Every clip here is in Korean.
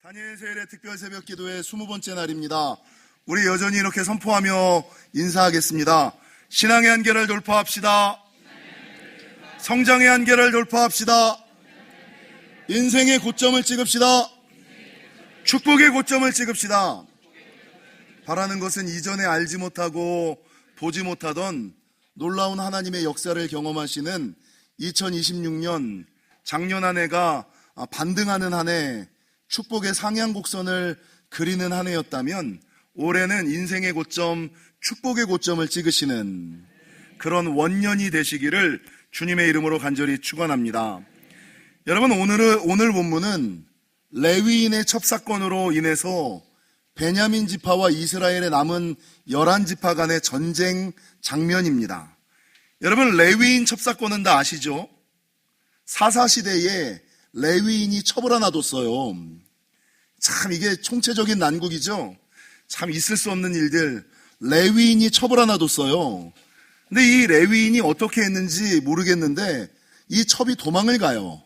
다니엘 세일의 특별 새벽 기도의 20번째 날입니다. 우리 여전히 이렇게 선포하며 인사하겠습니다. 신앙의 한계를 돌파합시다. 성장의 한계를 돌파합시다. 인생의 고점을 찍읍시다. 축복의 고점을 찍읍시다. 바라는 것은 이전에 알지 못하고 보지 못하던 놀라운 하나님의 역사를 경험하시는 2026년 작년 한 해가 반등하는 한 해, 축복의 상향곡선을 그리는 한 해였다면 올해는 인생의 고점, 축복의 고점을 찍으시는 그런 원년이 되시기를 주님의 이름으로 간절히 축원합니다. 여러분, 오늘 본문은 레위인의 첩사건으로 인해서 베냐민 지파와 이스라엘의 남은 11지파 간의 전쟁 장면입니다. 여러분, 레위인 첩사건은 다 아시죠? 사사시대에 레위인이 첩을 하나 뒀어요. 참 이게 총체적인 난국이죠. 참 있을 수 없는 일들. 레위인이 첩을 하나 뒀어요. 근데 이 레위인이 어떻게 했는지 모르겠는데 이 첩이 도망을 가요.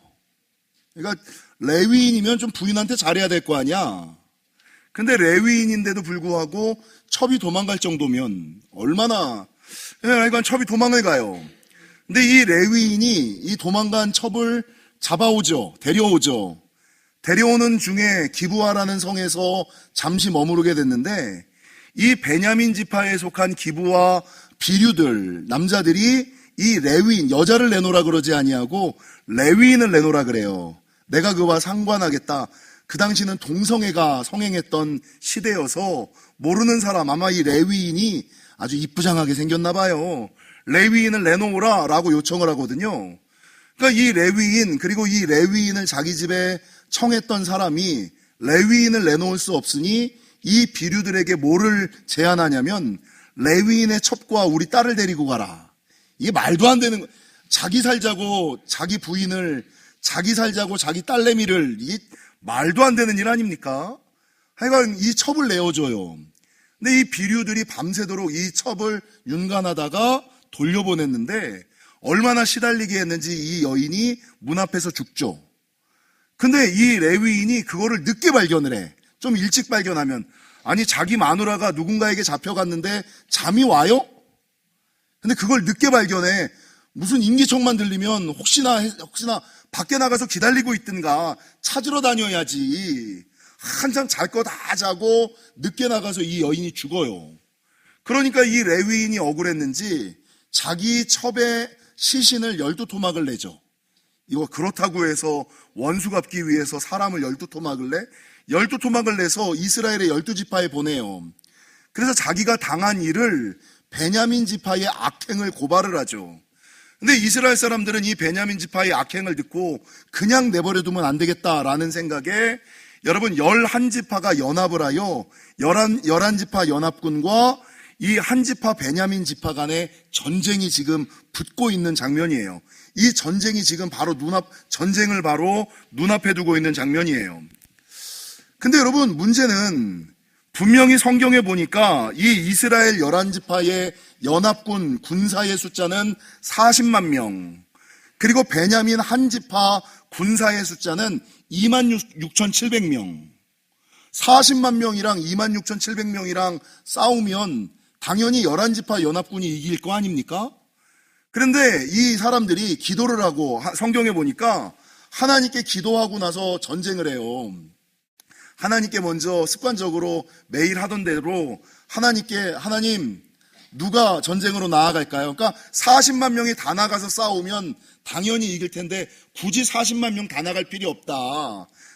그러니까 레위인이면 좀 부인한테 잘해야 될 거 아니야. 근데 레위인인데도 불구하고 첩이 도망갈 정도면 얼마나, 그러니까 첩이 도망을 가요. 근데 이 레위인이 이 도망간 첩을 잡아오죠. 데려오죠. 데려오는 중에 기브아라는 성에서 잠시 머무르게 됐는데 이 베냐민 지파에 속한 기브아 비류들, 남자들이 이 레위인, 여자를 내놓으라 그러지 아니하고 레위인을 내놓으라 그래요. 내가 그와 상관하겠다. 그 당시는 동성애가 성행했던 시대여서 모르는 사람, 아마 이 레위인이 아주 이쁘장하게 생겼나 봐요. 레위인을 내놓으라 라고 요청을 하거든요. 그러니까 이 레위인, 그리고 이 레위인을 자기 집에 청했던 사람이 레위인을 내놓을 수 없으니 이 비류들에게 뭐를 제안하냐면 레위인의 첩과 우리 딸을 데리고 가라. 이게 말도 안 되는, 자기 살자고 자기 부인을, 자기 살자고 자기 딸내미를, 이게 말도 안 되는 일 아닙니까? 하여간 이 첩을 내어줘요. 근데 이 비류들이 밤새도록 이 첩을 윤관하다가 돌려보냈는데 얼마나 시달리게 했는지 이 여인이 문 앞에서 죽죠. 근데 이 레위인이 그거를 늦게 발견을 해. 좀 일찍 발견하면, 아니 자기 마누라가 누군가에게 잡혀갔는데 잠이 와요? 근데 그걸 늦게 발견해. 무슨 인기척만 들리면 혹시나 밖에 나가서 기다리고 있든가 찾으러 다녀야지. 한참 잘 거 다 자고 늦게 나가서 이 여인이 죽어요. 그러니까 이 레위인이 억울했는지 자기 첩의 시신을 12토막을 내죠. 이거 그렇다고 해서 원수 갚기 위해서 사람을 12토막을 내? 12토막을 내서 이스라엘의 12지파에 보내요. 그래서 자기가 당한 일을 베냐민 지파의 악행을 고발을 하죠. 근데 이스라엘 사람들은 이 베냐민 지파의 악행을 듣고 그냥 내버려두면 안 되겠다라는 생각에 여러분 11지파가 연합을 하여 11지파 연합군과 이 한 지파 베냐민 지파 간의 전쟁이 지금 붙고 있는 장면이에요. 이 전쟁이 지금 바로 전쟁을 바로 눈앞에 두고 있는 장면이에요. 근데 여러분, 문제는 분명히 성경에 보니까 이 이스라엘 11지파의 연합군 군사의 숫자는 40만 명, 그리고 베냐민 한 지파 군사의 숫자는 26,700명. 40만 명이랑 26,700명이랑 싸우면 당연히 11지파 연합군이 이길 거 아닙니까? 그런데 이 사람들이 기도를 하고, 성경에 보니까 하나님께 기도하고 나서 전쟁을 해요. 하나님께 먼저 습관적으로 매일 하던 대로 하나님, 누가 전쟁으로 나아갈까요? 그러니까 40만 명이 다 나가서 싸우면 당연히 이길 텐데 굳이 40만 명 다 나갈 필요 없다.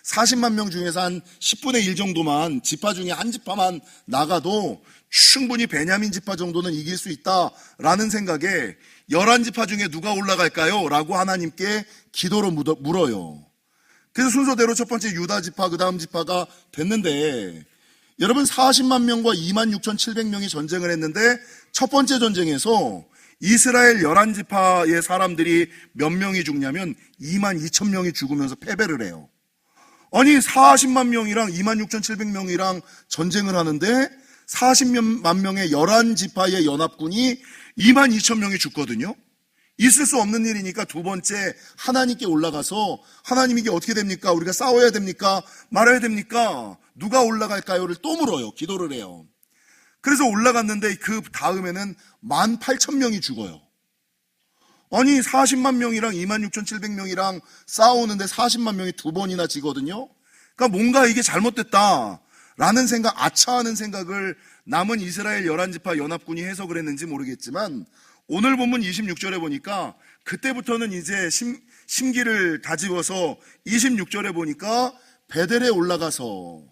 40만 명 중에서 한 10분의 1 정도만, 지파 중에 한 지파만 나가도 충분히 베냐민 지파 정도는 이길 수 있다라는 생각에 11지파 중에 누가 올라갈까요? 라고 하나님께 기도로 물어요. 그래서 순서대로 첫 번째 유다 지파, 그 다음 지파가 됐는데, 여러분 40만 명과 26,700명이 전쟁을 했는데 첫 번째 전쟁에서 이스라엘 11지파의 사람들이 몇 명이 죽냐면 22,000명이 죽으면서 패배를 해요. 아니 40만 명이랑 26,700명이랑 전쟁을 하는데 40만 명의 11지파의 연합군이 22,000명이 죽거든요. 있을 수 없는 일이니까 두 번째 하나님께 올라가서 하나님 이게 어떻게 됩니까? 우리가 싸워야 됩니까? 말아야 됩니까? 누가 올라갈까요?를 또 물어요. 기도를 해요. 그래서 올라갔는데 그 다음에는 18,000명이 죽어요. 아니 40만 명이랑 26,700명이랑 싸우는데 40만 명이 두 번이나 지거든요. 그러니까 뭔가 이게 잘못됐다라는 생각, 아차하는 생각을 남은 이스라엘 11지파 연합군이 해석을 했는지 모르겠지만 오늘 본문 26절에 보니까 그때부터는 이제 심기를 다지고서 26절에 보니까 베델에 올라가서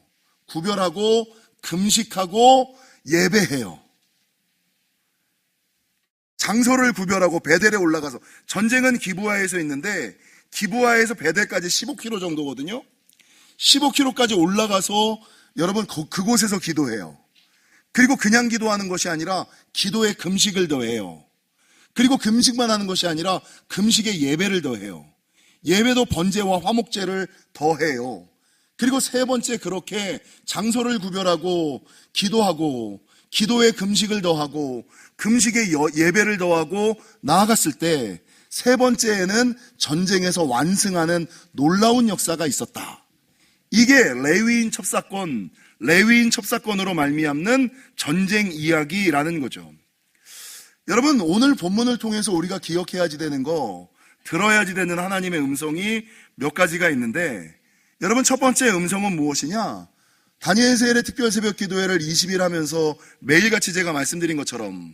구별하고 금식하고 예배해요. 장소를 구별하고 베델에 올라가서, 전쟁은 기브아에서 있는데 기브아에서 베델까지 15km 정도거든요. 15km까지 올라가서 여러분 그곳에서 기도해요. 그리고 그냥 기도하는 것이 아니라 기도에 금식을 더해요. 그리고 금식만 하는 것이 아니라 금식에 예배를 더해요. 예배도 번제와 화목제를 더해요. 그리고 세 번째 그렇게 장소를 구별하고 기도하고 기도에 금식을 더하고 금식에 예배를 더하고 나아갔을 때 세 번째에는 전쟁에서 완승하는 놀라운 역사가 있었다. 이게 레위인 첩사건으로 말미암는 전쟁 이야기라는 거죠. 여러분, 오늘 본문을 통해서 우리가 기억해야지 되는 거, 들어야지 되는 하나님의 음성이 몇 가지가 있는데, 여러분 첫 번째 음성은 무엇이냐? 다니엘 세일의 특별 새벽 기도회를 20일 하면서 매일같이 제가 말씀드린 것처럼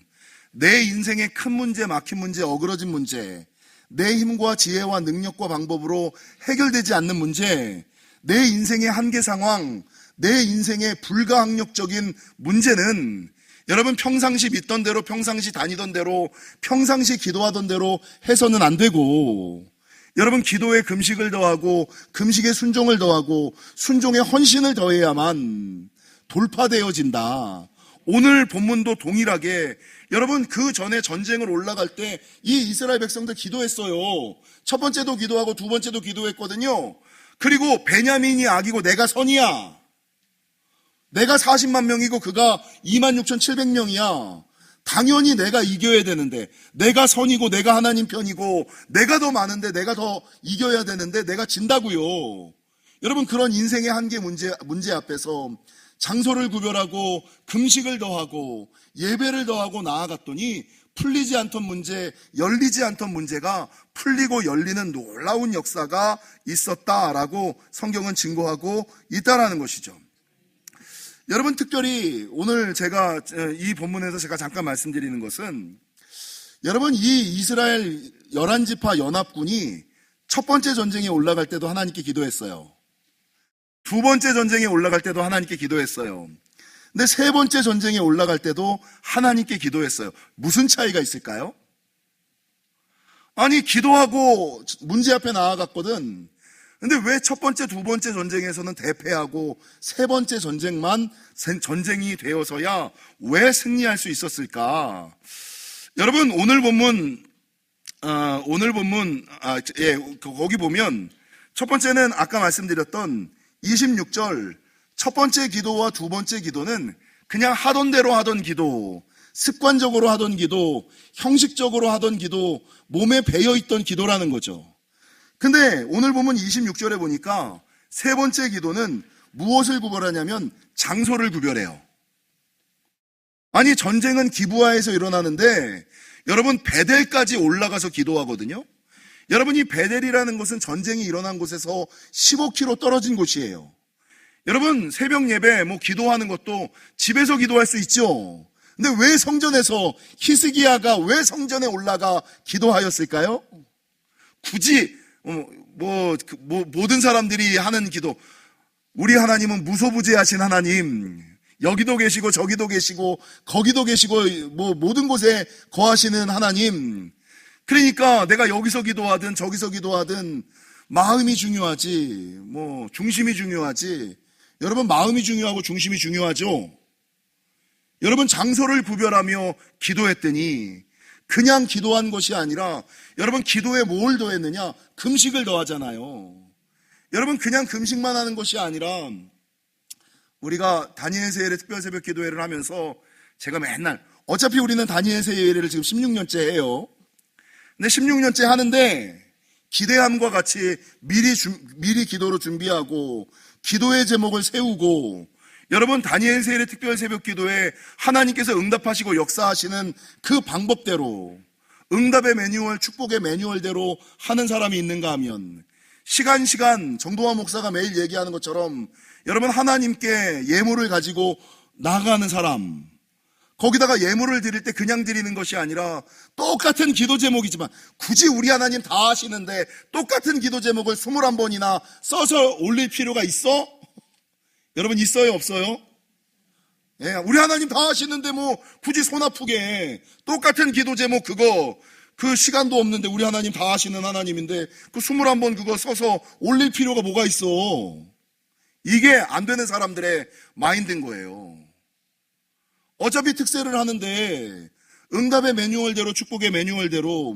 내 인생의 큰 문제, 막힌 문제, 어그러진 문제, 내 힘과 지혜와 능력과 방법으로 해결되지 않는 문제, 내 인생의 한계 상황, 내 인생의 불가항력적인 문제는 여러분 평상시 믿던 대로, 평상시 다니던 대로, 평상시 기도하던 대로 해서는 안 되고, 여러분 기도에 금식을 더하고 금식에 순종을 더하고 순종에 헌신을 더해야만 돌파되어진다. 오늘 본문도 동일하게 여러분 그 전에 전쟁을 올라갈 때 이 이스라엘 백성들 기도했어요. 첫 번째도 기도하고 두 번째도 기도했거든요. 그리고 베냐민이 악이고 내가 선이야. 내가 40만 명이고 그가 26,700명이야. 당연히 내가 이겨야 되는데, 내가 선이고 내가 하나님 편이고 내가 더 많은데 내가 더 이겨야 되는데 내가 진다고요. 여러분 그런 인생의 한계 문제 앞에서 장소를 구별하고 금식을 더하고 예배를 더하고 나아갔더니 풀리지 않던 문제, 열리지 않던 문제가 풀리고 열리는 놀라운 역사가 있었다라고 성경은 증거하고 있다라는 것이죠. 여러분 특별히 오늘 제가 이 본문에서 제가 잠깐 말씀드리는 것은, 여러분 이 이스라엘 11지파 연합군이 첫 번째 전쟁에 올라갈 때도 하나님께 기도했어요. 두 번째 전쟁에 올라갈 때도 하나님께 기도했어요. 근데 세 번째 전쟁에 올라갈 때도 하나님께 기도했어요. 무슨 차이가 있을까요? 아니 기도하고 문제 앞에 나아갔거든. 근데 왜 첫 번째, 두 번째 전쟁에서는 대패하고 세 번째 전쟁이 되어서야 왜 승리할 수 있었을까? 여러분 오늘 본문 거기 보면 첫 번째는 아까 말씀드렸던 26절 첫 번째 기도와 두 번째 기도는 그냥 하던 대로 하던 기도, 습관적으로 하던 기도, 형식적으로 하던 기도, 몸에 배어있던 기도라는 거죠. 근데 오늘 보면 26절에 보니까 세 번째 기도는 무엇을 구별하냐면 장소를 구별해요. 아니 전쟁은 기브아에서 일어나는데 여러분 베델까지 올라가서 기도하거든요. 여러분 이 베델이라는 곳은 전쟁이 일어난 곳에서 15km 떨어진 곳이에요. 여러분 새벽 예배 기도하는 것도 집에서 기도할 수 있죠. 근데 왜 성전에서, 히스기야가 왜 성전에 올라가 기도하였을까요? 굳이 모든 사람들이 하는 기도, 우리 하나님은 무소부재하신 하나님, 여기도 계시고 저기도 계시고 거기도 계시고 모든 곳에 거하시는 하나님, 그러니까 내가 여기서 기도하든 저기서 기도하든 마음이 중요하지, 중심이 중요하지. 여러분 마음이 중요하고 중심이 중요하죠. 여러분 장소를 구별하며 기도했더니 그냥 기도한 것이 아니라, 여러분 기도에 뭘 더했느냐? 금식을 더하잖아요. 여러분 그냥 금식만 하는 것이 아니라, 우리가 다니엘 세일의 특별 새벽 기도회를 하면서 제가 맨날, 어차피 우리는 다니엘 세일을 지금 16년째 해요. 근데 16년째 하는데 기대함과 같이 미리 기도로 준비하고 기도의 제목을 세우고, 여러분 다니엘 세일의 특별 새벽 기도에 하나님께서 응답하시고 역사하시는 그 방법대로, 응답의 매뉴얼, 축복의 매뉴얼대로 하는 사람이 있는가 하면, 시간 정도환 목사가 매일 얘기하는 것처럼 여러분 하나님께 예물을 가지고 나아가는 사람, 거기다가 예물을 드릴 때 그냥 드리는 것이 아니라 똑같은 기도 제목이지만 굳이 우리 하나님 다 하시는데 똑같은 기도 제목을 21번이나 써서 올릴 필요가 있어? 여러분 있어요 없어요? 예, 우리 하나님 다 하시는데 뭐 굳이 손 아프게 똑같은 기도 제목 그 시간도 없는데 우리 하나님 다 하시는 하나님인데 그 21번 그거 써서 올릴 필요가 뭐가 있어? 이게 안 되는 사람들의 마인드인 거예요. 어차피 특세를 하는데 응답의 매뉴얼대로, 축복의 매뉴얼대로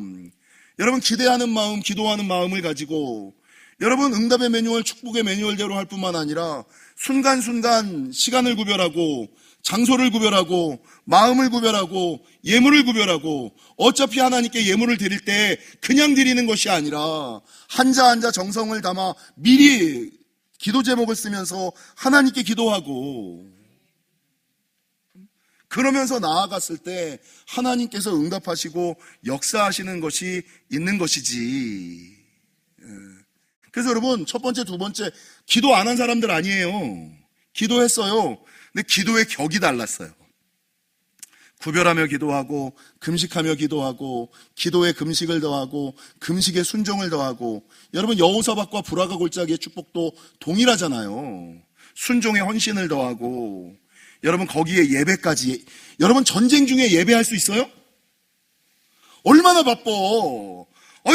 여러분 기대하는 마음, 기도하는 마음을 가지고 여러분 응답의 매뉴얼, 축복의 매뉴얼대로 할 뿐만 아니라 순간순간 시간을 구별하고 장소를 구별하고 마음을 구별하고 예물을 구별하고, 어차피 하나님께 예물을 드릴 때 그냥 드리는 것이 아니라 한자 정성을 담아 미리 기도 제목을 쓰면서 하나님께 기도하고, 그러면서 나아갔을 때 하나님께서 응답하시고 역사하시는 것이 있는 것이지. 그래서 여러분 첫 번째, 두 번째 기도 안 한 사람들 아니에요. 기도했어요. 근데 기도의 격이 달랐어요. 구별하며 기도하고 금식하며 기도하고 기도에 금식을 더하고 금식에 순종을 더하고, 여러분 여호사밧과 브라가 골짜기의 축복도 동일하잖아요. 순종에 헌신을 더하고, 여러분 거기에 예배까지. 여러분 전쟁 중에 예배할 수 있어요? 얼마나 바빠.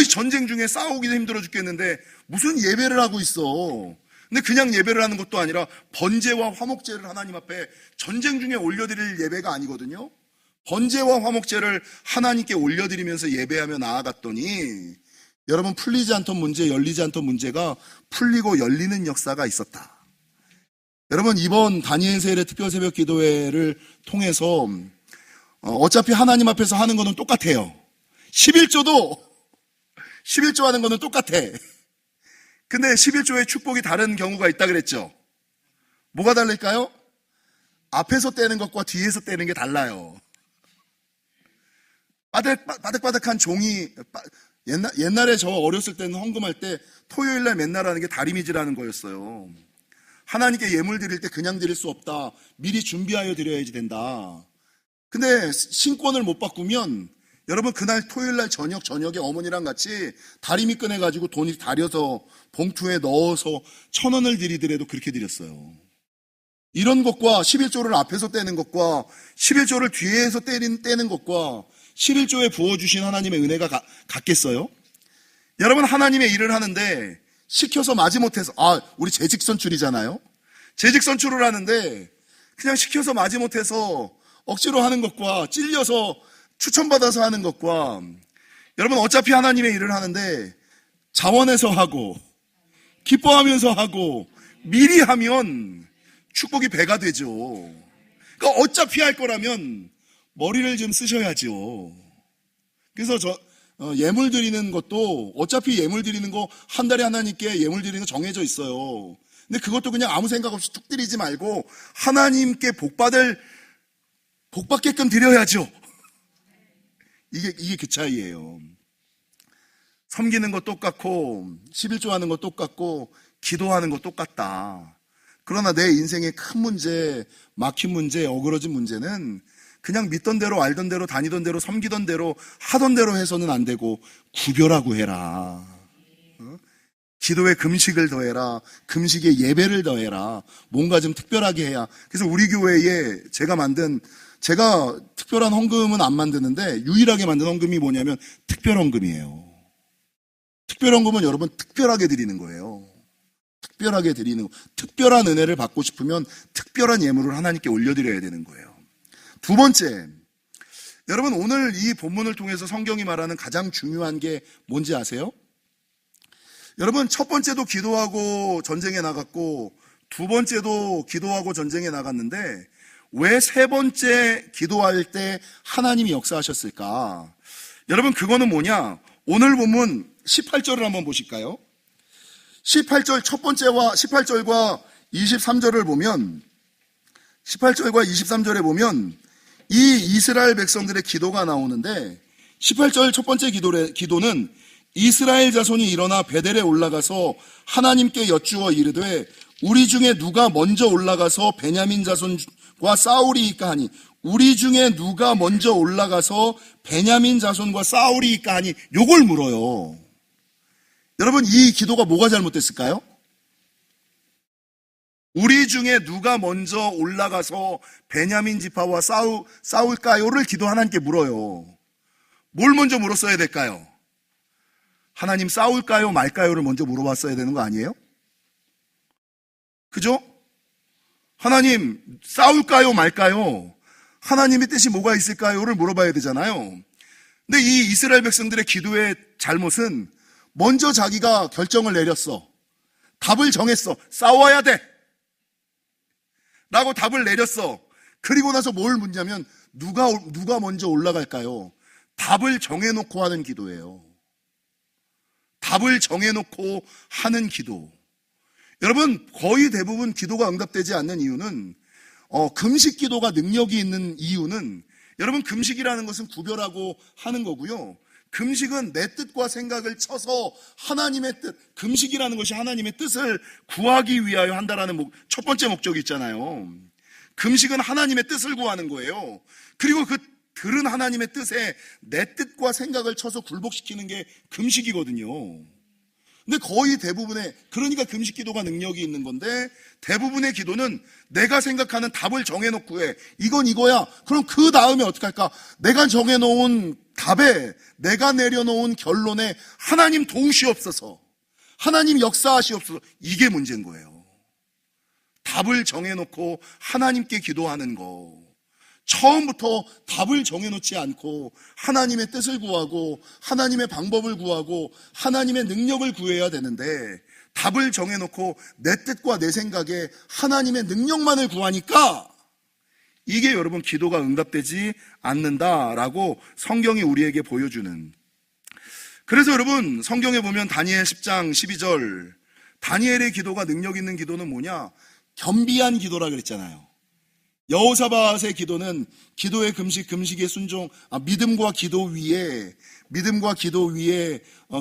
전쟁 중에 싸우기도 힘들어 죽겠는데 무슨 예배를 하고 있어. 근데 그냥 예배를 하는 것도 아니라 번제와 화목제를 하나님 앞에 전쟁 중에 올려드릴 예배가 아니거든요. 번제와 화목제를 하나님께 올려드리면서 예배하며 나아갔더니 여러분 풀리지 않던 문제, 열리지 않던 문제가 풀리고 열리는 역사가 있었다. 여러분 이번 다니엘 세일의 특별 새벽 기도회를 통해서 어차피 하나님 앞에서 하는 거는 똑같아요. 11조 하는 거는 똑같아. 근데 11조의 축복이 다른 경우가 있다 그랬죠. 뭐가 다를까요? 앞에서 떼는 것과 뒤에서 떼는 게 달라요. 바득바득한 종이, 옛날에 저 어렸을 때는 헌금할 때 토요일날 맨날 하는 게 다리미지라는 거였어요. 하나님께 예물 드릴 때 그냥 드릴 수 없다. 미리 준비하여 드려야지 된다. 근데 신권을 못 바꾸면 여러분 그날 토요일날 저녁에 어머니랑 같이 다리미 꺼내가지고 돈이 다려서 봉투에 넣어서 1,000원을 드리더라도 그렇게 드렸어요. 이런 것과 11조를 앞에서 떼는 것과 11조를 뒤에서 떼는 것과 11조에 부어주신 하나님의 은혜가 같겠어요? 여러분 하나님의 일을 하는데 시켜서 마지못해서, 우리 재직선출이잖아요. 재직선출을 하는데 그냥 시켜서 마지못해서 억지로 하는 것과 찔려서 추천받아서 하는 것과, 여러분 어차피 하나님의 일을 하는데 자원해서 하고 기뻐하면서 하고 미리 하면 축복이 배가 되죠. 그러니까 어차피 할 거라면 머리를 좀 쓰셔야죠. 그래서 예물 드리는 것도 어차피 예물 드리는 거 한 달에 하나님께 예물 드리는 거 정해져 있어요. 근데 그것도 그냥 아무 생각 없이 툭 드리지 말고 하나님께 복받게끔 드려야죠. 이게 그 차이예요. 섬기는 거 똑같고 11조 하는 거 똑같고 기도하는 거 똑같다. 그러나 내 인생의 큰 문제, 막힌 문제, 어그러진 문제는 그냥 믿던 대로 알던 대로 다니던 대로 섬기던 대로 하던 대로 해서는 안 되고 구별하고 해라. 기도에 금식을 더해라. 금식에 예배를 더해라. 뭔가 좀 특별하게 해야. 그래서 우리 교회에 제가 특별한 헌금은 안 만드는데 유일하게 만든 헌금이 뭐냐면 특별 헌금이에요. 특별 헌금은 여러분 특별하게 드리는 거예요. 특별하게 드리는 거. 특별한 은혜를 받고 싶으면 특별한 예물을 하나님께 올려드려야 되는 거예요. 두 번째, 여러분 오늘 이 본문을 통해서 성경이 말하는 가장 중요한 게 뭔지 아세요? 여러분 첫 번째도 기도하고 전쟁에 나갔고 두 번째도 기도하고 전쟁에 나갔는데 왜 세 번째 기도할 때 하나님이 역사하셨을까? 여러분 그거는 뭐냐? 오늘 본문 18절을 한번 보실까요? 18절 첫 번째와 18절과 23절을 보면 18절과 23절에 보면 이 이스라엘 백성들의 기도가 나오는데 18절 첫 번째 기도는 이스라엘 자손이 일어나 베델에 올라가서 하나님께 여쭈어 이르되 우리 중에 누가 먼저 올라가서 베냐민 자손과 싸우리이까 하니 우리 중에 누가 먼저 올라가서 베냐민 자손과 싸우리이까 하니 요걸 물어요. 여러분 이 기도가 뭐가 잘못됐을까요? 우리 중에 누가 먼저 올라가서 베냐민 지파와 싸울까요를 기도 하나님께 물어요. 뭘 먼저 물었어야 될까요? 하나님 싸울까요 말까요를 먼저 물어봤어야 되는 거 아니에요? 그죠? 하나님 싸울까요 말까요? 하나님의 뜻이 뭐가 있을까요를 물어봐야 되잖아요. 근데 이 이스라엘 백성들의 기도의 잘못은 먼저 자기가 결정을 내렸어. 답을 정했어. 싸워야 돼 라고 답을 내렸어. 그리고 나서 뭘 묻냐면 누가 먼저 올라갈까요? 답을 정해놓고 하는 기도예요. 답을 정해놓고 하는 기도. 여러분 거의 대부분 기도가 응답되지 않는 이유는 금식 기도가 능력이 있는 이유는 여러분 금식이라는 것은 구별하고 하는 거고요. 금식은 내 뜻과 생각을 쳐서 하나님의 뜻, 금식이라는 것이 하나님의 뜻을 구하기 위하여 한다라는 첫 번째 목적이 있잖아요. 금식은 하나님의 뜻을 구하는 거예요. 그리고 그 들은 하나님의 뜻에 내 뜻과 생각을 쳐서 굴복시키는 게 금식이거든요. 근데 거의 대부분의, 그러니까 금식 기도가 능력이 있는 건데 대부분의 기도는 내가 생각하는 답을 정해놓고 해. 이건 이거야. 그럼 그 다음에 어떻게 할까? 내가 정해놓은 답에, 내가 내려놓은 결론에 하나님 도우시옵소서, 하나님 역사하시옵소서, 이게 문제인 거예요. 답을 정해놓고 하나님께 기도하는 거. 처음부터 답을 정해놓지 않고 하나님의 뜻을 구하고 하나님의 방법을 구하고 하나님의 능력을 구해야 되는데 답을 정해놓고 내 뜻과 내 생각에 하나님의 능력만을 구하니까 이게 여러분 기도가 응답되지 않는다라고 성경이 우리에게 보여주는. 그래서 여러분 성경에 보면 다니엘 10장 12절 다니엘의 기도가 능력 있는 기도는 뭐냐? 겸비한 기도라 그랬잖아요. 여호사밧의 기도는 기도의 금식, 금식의 순종, 믿음과 기도 위에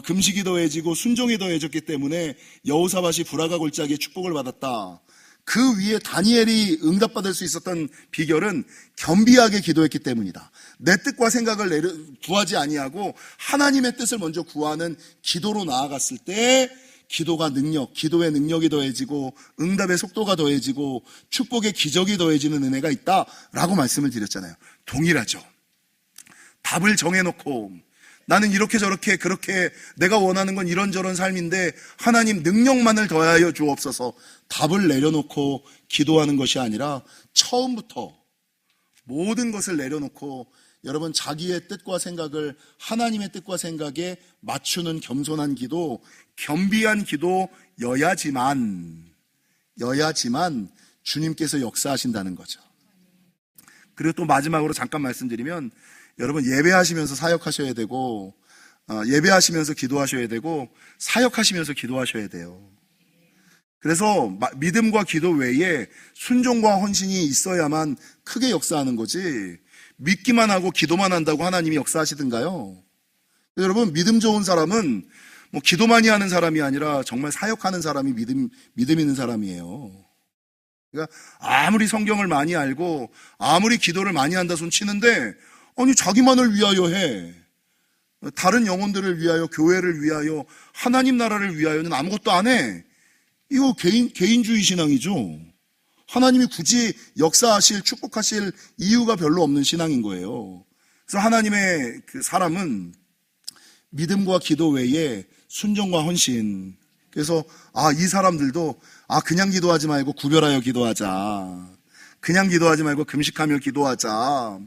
금식이 더해지고 순종이 더해졌기 때문에 여호사밧이 불화가 골짜기의 축복을 받았다. 그 위에 다니엘이 응답받을 수 있었던 비결은 겸비하게 기도했기 때문이다. 내 뜻과 생각을 구하지 아니하고 하나님의 뜻을 먼저 구하는 기도로 나아갔을 때 기도의 능력이 더해지고 응답의 속도가 더해지고 축복의 기적이 더해지는 은혜가 있다라고 말씀을 드렸잖아요. 동일하죠. 답을 정해놓고 나는 이렇게 저렇게 그렇게 내가 원하는 건 이런저런 삶인데 하나님 능력만을 더하여 주옵소서, 답을 내려놓고 기도하는 것이 아니라 처음부터 모든 것을 내려놓고 여러분 자기의 뜻과 생각을 하나님의 뜻과 생각에 맞추는 겸손한 기도, 겸비한 기도여야지만 주님께서 역사하신다는 거죠. 그리고 또 마지막으로 잠깐 말씀드리면 여러분 예배하시면서 사역하셔야 되고 예배하시면서 기도하셔야 되고 사역하시면서 기도하셔야 돼요. 그래서 믿음과 기도 외에 순종과 헌신이 있어야만 크게 역사하는 거지, 믿기만 하고 기도만 한다고 하나님이 역사하시던가요? 여러분 믿음 좋은 사람은 기도 많이 하는 사람이 아니라 정말 사역하는 사람이 믿음 있는 사람이에요. 그러니까 아무리 성경을 많이 알고 아무리 기도를 많이 한다 손 치는데 아니 자기만을 위하여 해, 다른 영혼들을 위하여, 교회를 위하여, 하나님 나라를 위하여는 아무것도 안 해. 이거 개인주의 신앙이죠. 하나님이 굳이 역사하실, 축복하실 이유가 별로 없는 신앙인 거예요. 그래서 하나님의 그 사람은 믿음과 기도 외에 순종과 헌신. 그래서 이 사람들도 그냥 기도하지 말고 구별하여 기도하자, 그냥 기도하지 말고 금식하며 기도하자,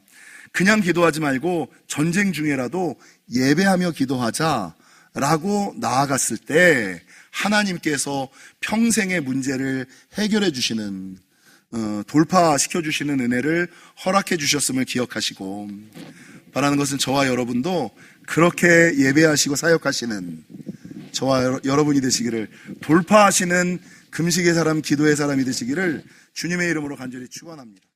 그냥 기도하지 말고 전쟁 중에라도 예배하며 기도하자라고 나아갔을 때 하나님께서 평생의 문제를 해결해 주시는, 돌파시켜 주시는 은혜를 허락해 주셨음을 기억하시고, 바라는 것은 저와 여러분도 그렇게 예배하시고 사역하시는 저와 여러분이 되시기를, 돌파하시는 금식의 사람, 기도의 사람이 되시기를 주님의 이름으로 간절히 축원합니다.